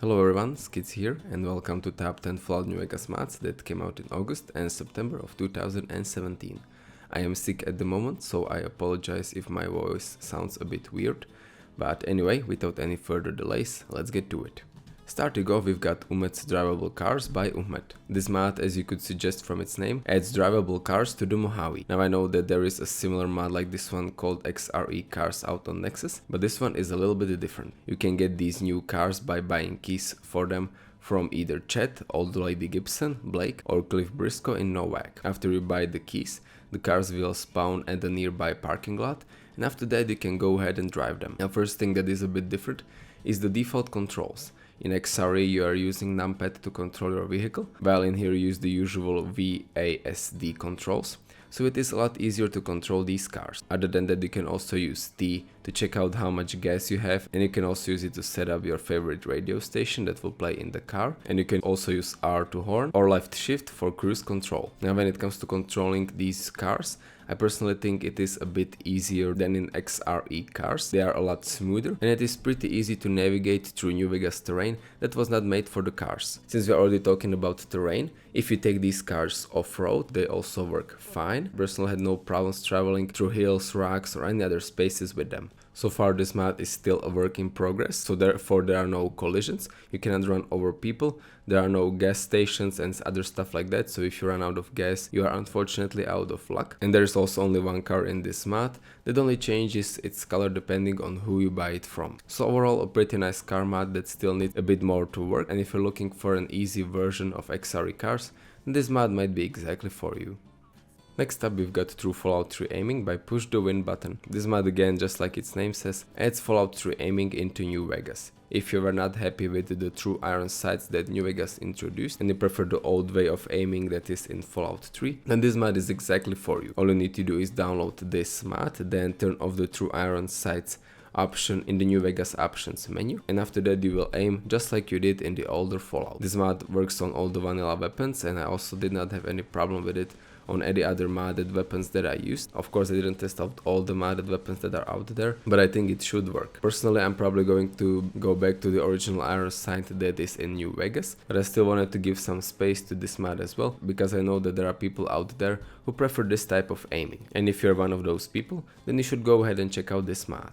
Hello everyone, Skits here and welcome to top 10 Fallout New Vegas mods that came out in August and September of 2017. I am sick at the moment, so I apologize if my voice sounds a bit weird, but anyway, without any further delays, let's get to it. Starting off, we've got Umatt's Drivable Cars by Uhmatt. This mod, as you could suggest from its name, adds drivable cars to the Mojave. Now I know that there is a similar mod like this one called XRE Cars out on Nexus, but this one is a little bit different. You can get these new cars by buying keys for them from either Chet, Old Lady Gibson, Blake, or Cliff Briscoe in Novak. After you buy the keys, the cars will spawn at a nearby parking lot, and after that you can go ahead and drive them. Now first thing that is a bit different is the default controls. In XRE you are using numpad to control your vehicle, while in here you use the usual VASD controls, so it is a lot easier to control these cars. Other than that, you can also use T to check out how much gas you have, and you can also use it to set up your favorite radio station that will play in the car, and you can also use R to horn or left shift for cruise control. Now when it comes to controlling these cars, I personally think it is a bit easier than in XRE cars. They are a lot smoother and it is pretty easy to navigate through New Vegas terrain that was not made for the cars. Since we are already talking about terrain, if you take these cars off-road, they also work fine. Personally had no problems traveling through hills, rocks or any other spaces with them. So far this mod is still a work in progress, so therefore there are no collisions, you cannot run over people, there are no gas stations and other stuff like that, so if you run out of gas you are unfortunately out of luck. And there is also only one car in this mod that only changes its color depending on who you buy it from. So overall a pretty nice car mod that still needs a bit more to work, and if you're looking for an easy version of XRE cars, this mod might be exactly for you. Next up we've got True Fallout 3 aiming by PushTheWinButton. This mod, again, just like its name says, adds Fallout 3 aiming into New Vegas. If you were not happy with the true iron sights that New Vegas introduced and you prefer the old way of aiming that is in Fallout 3, then this mod is exactly for you. All you need to do is download this mod, then turn off the true iron sights option in the New Vegas options menu, and after that you will aim just like you did in the older Fallout. This mod works on all the vanilla weapons, and I also did not have any problem with it on any other modded weapons that I used. Of course I didn't test out all the modded weapons that are out there, but I think it should work. Personally I'm probably going to go back to the original iron sight that is in New Vegas, but I still wanted to give some space to this mod as well, because I know that there are people out there who prefer this type of aiming, and if you're one of those people, then you should go ahead and check out this mod.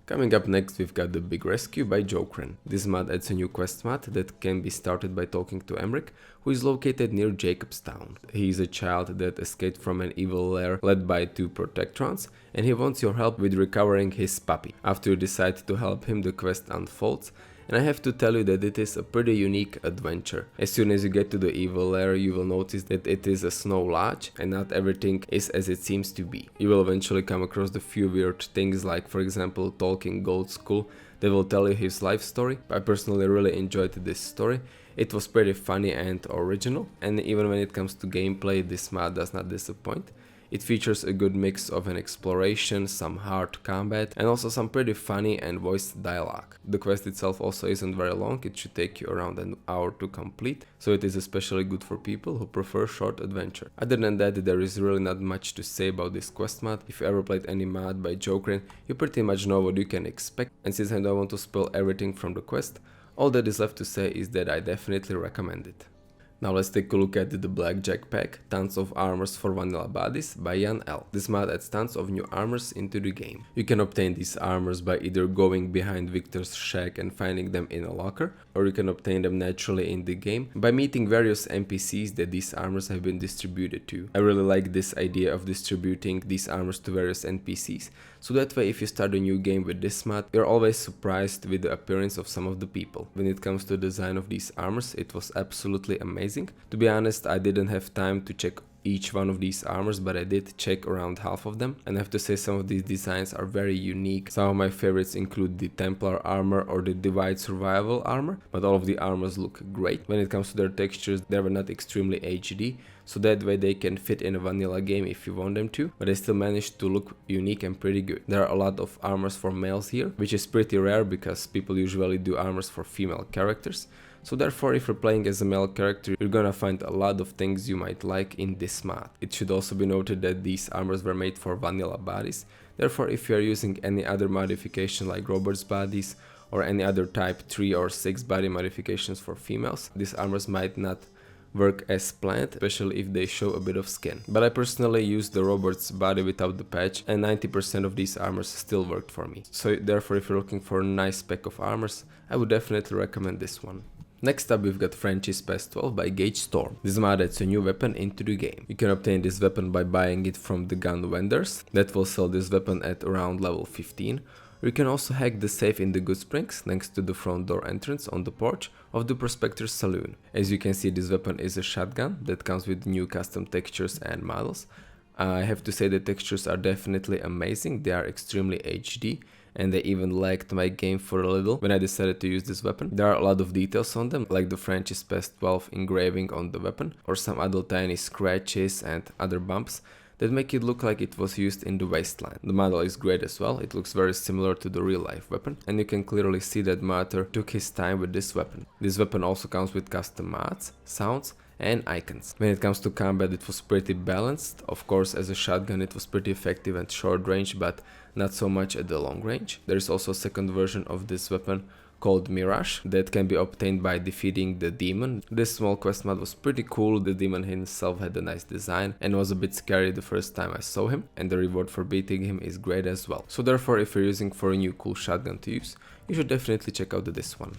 Coming up next, we've got The Big Rescue by Jokerine. This mod adds a new quest mod that can be started by talking to Armory, who is located near Jacobstown. He is a child that escaped from an evil lair led by two Protectrons, and he wants your help with recovering his puppy. After you decide to help him, the quest unfolds, and I have to tell you that it is a pretty unique adventure. As soon as you get to the evil lair, you will notice that it is a snow lodge and not everything is as it seems to be. You will eventually come across the few weird things, like for example talking goat skull that will tell you his life story. I personally really enjoyed this story. It was pretty funny and original, and even when it comes to gameplay, this mod does not disappoint. It features a good mix of an exploration, some hard combat, and also some pretty funny and voiced dialogue. The quest itself also isn't very long, it should take you around an hour to complete, so it is especially good for people who prefer short adventure. Other than that, there is really not much to say about this quest mod. If you ever played any mod by Jokerine, you pretty much know what you can expect, and since I don't want to spoil everything from the quest, all that is left to say is that I definitely recommend it. Now let's take a look at the BLACKJACK pack, Tons of Armors for Vanilla Bodies by YanL. This mod adds tons of new armors into the game. You can obtain these armors by either going behind Victor's shack and finding them in a locker, or you can obtain them naturally in the game by meeting various NPCs that these armors have been distributed to. I really like this idea of distributing these armors to various NPCs, so that way if you start a new game with this mod, you're always surprised with the appearance of some of the people. When it comes to the design of these armors, it was absolutely amazing. To be honest, I didn't have time to check each one of these armors, but I did check around half of them, and I have to say some of these designs are very unique. Some of my favorites include the Templar armor or the Divide Survival armor, but all of the armors look great. When it comes to their textures, they were not extremely HD, so that way they can fit in a vanilla game if you want them to, but they still managed to look unique and pretty good. There are a lot of armors for males here, which is pretty rare because people usually do armors for female characters. So therefore, if you're playing as a male character, you're gonna find a lot of things you might like in this mod. It should also be noted that these armors were made for vanilla bodies. Therefore, if you are using any other modification like Robert's bodies or any other type 3 or 6 body modifications for females, these armors might not work as planned, especially if they show a bit of skin. But I personally used the robot's body without the patch, and 90% of these armors still worked for me. So therefore, if you're looking for a nice pack of armors, I would definitely recommend this one. Next up, we've got Franchi's PES 12 by GaigeStorm. This mod adds a new weapon into the game. You can obtain this weapon by buying it from the gun vendors that will sell this weapon at around level 15. You can also hack the safe in the goods springs next to the front door entrance on the porch of the Prospector's Saloon. As you can see, this weapon is a shotgun that comes with new custom textures and models. I have to say the textures are definitely amazing, they are extremely HD, and they even lagged my game for a little when I decided to use this weapon. There are a lot of details on them, like the Franchi's PES 12 engraving on the weapon, or some other tiny scratches and other bumps that make it look like it was used in the wasteland. The model is great as well, it looks very similar to the real life weapon, and you can clearly see that modder took his time with this weapon. This weapon also comes with custom mods, sounds, and icons. When it comes to combat, it was pretty balanced. Of course, as a shotgun it was pretty effective at short range, but not so much at the long range. There is also a second version of this weapon called Mirage that can be obtained by defeating the demon. This small quest mod was pretty cool. The demon himself had a nice design and was a bit scary the first time I saw him, and the reward for beating him is great as well. So therefore, if you're using for a new cool shotgun to use, you should definitely check out this one.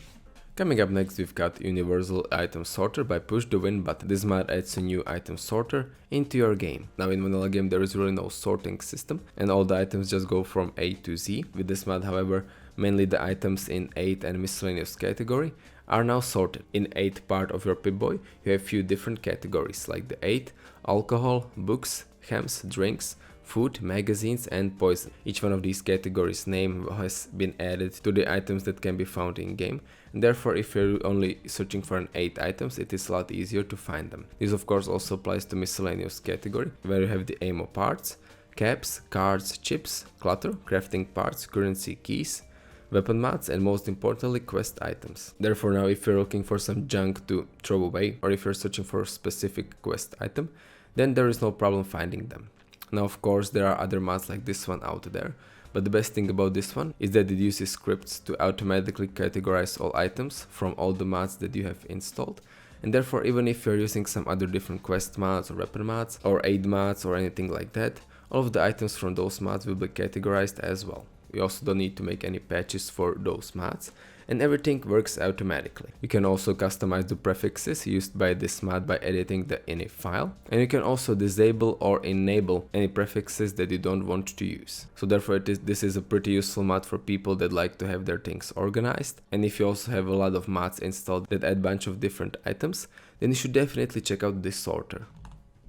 Coming up next, we've got Universal Item Sorter by PushTheWinButton. This mod adds a new item sorter into your game. Now in vanilla game there is really no sorting system and all the items just go from A to Z. With this mod, however, mainly the items in 8 and miscellaneous category are now sorted. In 8 part of your Pip-Boy you have few different categories like the 8, alcohol, books, chems, drinks, food, magazines and poison. Each one of these categories name has been added to the items that can be found in game, and therefore if you're only searching for an 8 items it is a lot easier to find them. This of course also applies to miscellaneous category where you have the ammo parts, caps, cards, chips, clutter, crafting parts, currency, keys, weapon mods and most importantly quest items. Therefore now if you're looking for some junk to throw away or if you're searching for a specific quest item, then there is no problem finding them. Now of course there are other mods like this one out there, but the best thing about this one is that it uses scripts to automatically categorize all items from all the mods that you have installed, and therefore even if you're using some other different quest mods or weapon mods or aid mods or anything like that, all of the items from those mods will be categorized as well. You also don't need to make any patches for those mods, and everything works automatically. You can also customize the prefixes used by this mod by editing the ini file, and you can also disable or enable any prefixes that you don't want to use. So therefore this is a pretty useful mod for people that like to have their things organized, and if you also have a lot of mods installed that add bunch of different items, then you should definitely check out this sorter.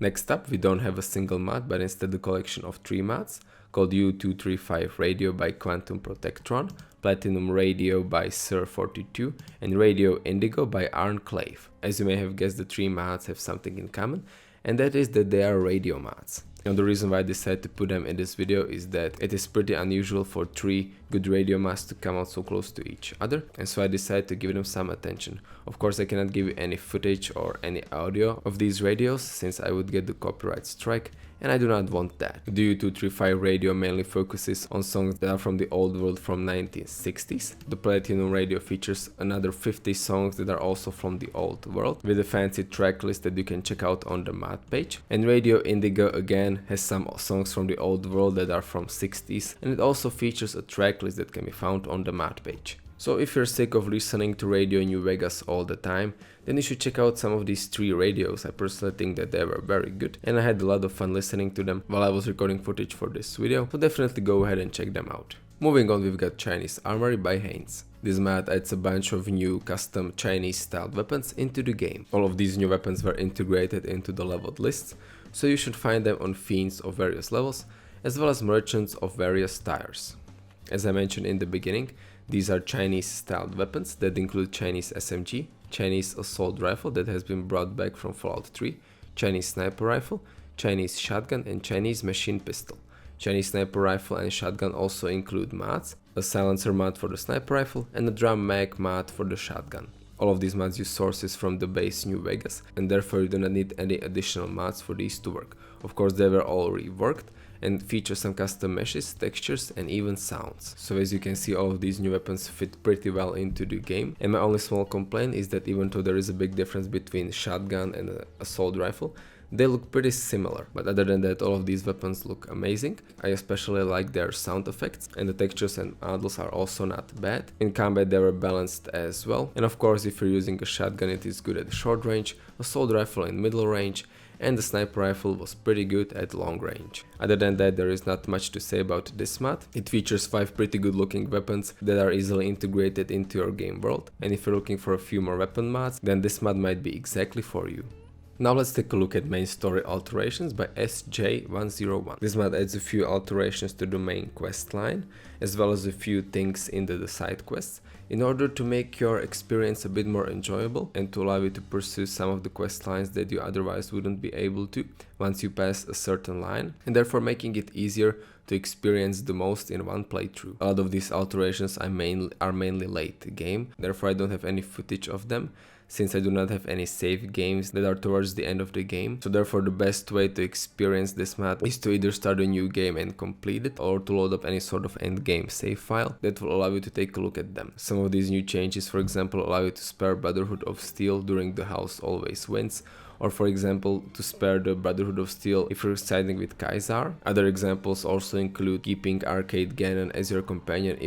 Next up, we don't have a single mod but instead a collection of 3 mods called U235 Radio by QuantumProtectron, Platinum Radio by Sir42 and Radio Indigo by Arnclave. As you may have guessed, the 3 mods have something in common, and that is that they are radio mods. Now the reason why I decided to put them in this video is that it is pretty unusual for 3 good radio mods to come out so close to each other, and so I decided to give them some attention. Of course I cannot give you any footage or any audio of these radios since I would get the copyright strike, and I do not want that. The U235 radio mainly focuses on songs that are from the old world from 1960s. The Platinum Radio features another 50 songs that are also from the old world with a fancy track list that you can check out on the mod page. And Radio Indigo again has some songs from the old world that are from 60s, and it also features a track list that can be found on the mod page. So if you're sick of listening to Radio New Vegas all the time, then you should check out some of these 3 radios. I personally think that they were very good and I had a lot of fun listening to them while I was recording footage for this video, so definitely go ahead and check them out. Moving on, we've got Chinese Armory by Heinz. This mod adds a bunch of new custom Chinese styled weapons into the game. All of these new weapons were integrated into the leveled lists, so you should find them on fiends of various levels as well as merchants of various tiers. As I mentioned in the beginning, these are Chinese styled weapons that include Chinese SMG, Chinese assault rifle that has been brought back from Fallout 3, Chinese sniper rifle, Chinese shotgun and Chinese machine pistol. Chinese sniper rifle and shotgun also include mods, a silencer mod for the sniper rifle and a drum mag mod for the shotgun. All of these mods use sources from the base New Vegas, and therefore you do not need any additional mods for these to work. Of course they were all reworked, and feature some custom meshes, textures and even sounds. So as you can see, all of these new weapons fit pretty well into the game, and my only small complaint is that even though there is a big difference between shotgun and an assault rifle, they look pretty similar, but other than that, all of these weapons look amazing. I especially like their sound effects, and the textures and models are also not bad. In combat they were balanced as well, and of course if you're using a shotgun it is good at short range, assault rifle in middle range, and the sniper rifle was pretty good at long range. Other than that, there is not much to say about this mod. It features 5 pretty good looking weapons that are easily integrated into your game world, and if you're looking for a few more weapon mods, then this mod might be exactly for you. Now let's take a look at main Story Alterations by SJ101. This mod adds a few alterations to the main quest line, as well as a few things in the side quests, in order to make your experience a bit more enjoyable and to allow you to pursue some of the quest lines that you otherwise wouldn't be able to once you pass a certain line, and therefore making it easier to experience the most in one playthrough. A lot of these alterations are mainly late game, therefore I don't have any footage of them, since I do not have any save games that are towards the end of the game. So therefore the best way to experience this mod is to either start a new game and complete it, or to load up any sort of end game save file that will allow you to take a look at them. Some of these new changes, for example, allow you to spare Brotherhood of Steel during the house always wins, or for example to spare the Brotherhood of Steel if you're siding with Kaiser. Other examples also include keeping Arcade Gannon as your companion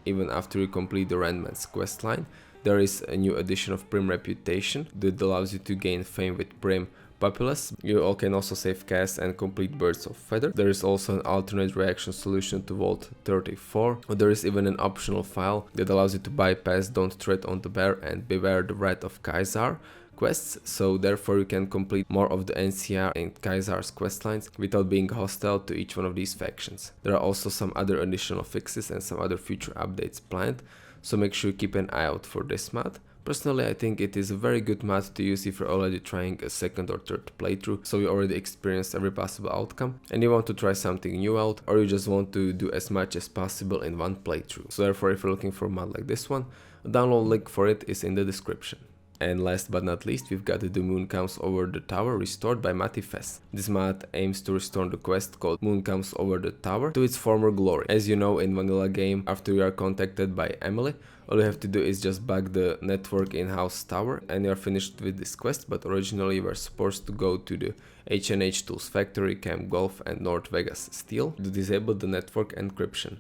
even after you complete the Randman's questline. There is a new addition of Prim Reputation that allows you to gain fame with Prim Populace. You all can also save cast and complete Birds of Feather. There is also an alternate reaction solution to Vault 34. There is even an optional file that allows you to bypass Don't Tread on the Bear and Beware the Wrath of Kaiser quests, so therefore you can complete more of the NCR and Kaiser's questlines without being hostile to each one of these factions. There are also some other additional fixes and some other future updates planned, so make sure you keep an eye out for this mod. Personally, I think it is a very good mod to use if you're already trying a second or third playthrough, so you already experienced every possible outcome and you want to try something new out, or you just want to do as much as possible in one playthrough. So therefore, if you're looking for a mod like this one, a download link for it is in the description. And last but not least, we've got The Moon Comes Over the Tower restored by MattyFez. This mod aims to restore the quest called Moon Comes Over the Tower to its former glory. As you know, in vanilla game, after you are contacted by Emily, all you have to do is just bug the network in-house tower and you are finished with this quest, but originally you were supposed to go to the H&H Tools Factory, Camp Golf and North Vegas Steel to disable the network encryption.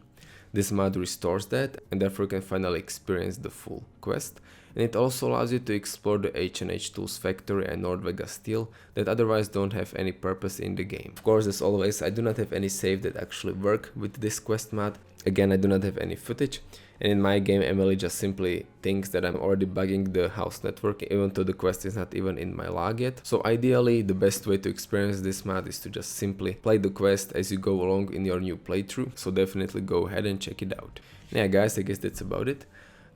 This mod restores that, and therefore you can finally experience the full quest. And it also allows you to explore the H&H Tools Factory and North Vegas Steel that otherwise don't have any purpose in the game. Of course, as always, I do not have any save that actually work with this quest mod. Again, I do not have any footage, and in my game Emily just simply thinks that I'm already bugging the house network even though the quest is not even in my log yet. So ideally the best way to experience this mod is to just simply play the quest as you go along in your new playthrough, so definitely go ahead and check it out. Yeah guys, I guess that's about it.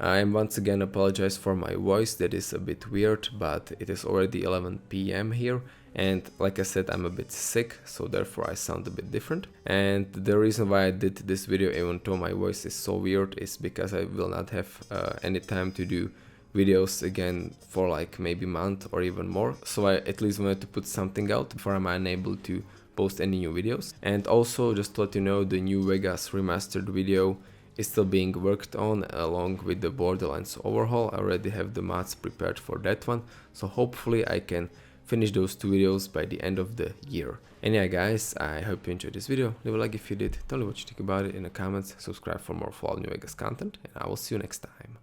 I once again apologize for my voice, that is a bit weird, but it is already 11 PM here, and like I said, I'm a bit sick, so therefore I sound a bit different. And the reason why I did this video even though my voice is so weird is because I will not have any time to do videos again for like maybe a month or even more, so I at least wanted to put something out before I'm unable to post any new videos. And also just to let you know, the New Vegas remastered video is still being worked on along with the Borderlands overhaul. I already have the mods prepared for that one, so hopefully I can finish those 2 videos by the end of the year. And yeah guys, I hope you enjoyed this video. Leave a like if you did, tell me what you think about it in the comments, subscribe for more Fallout New Vegas content, and I will see you next time.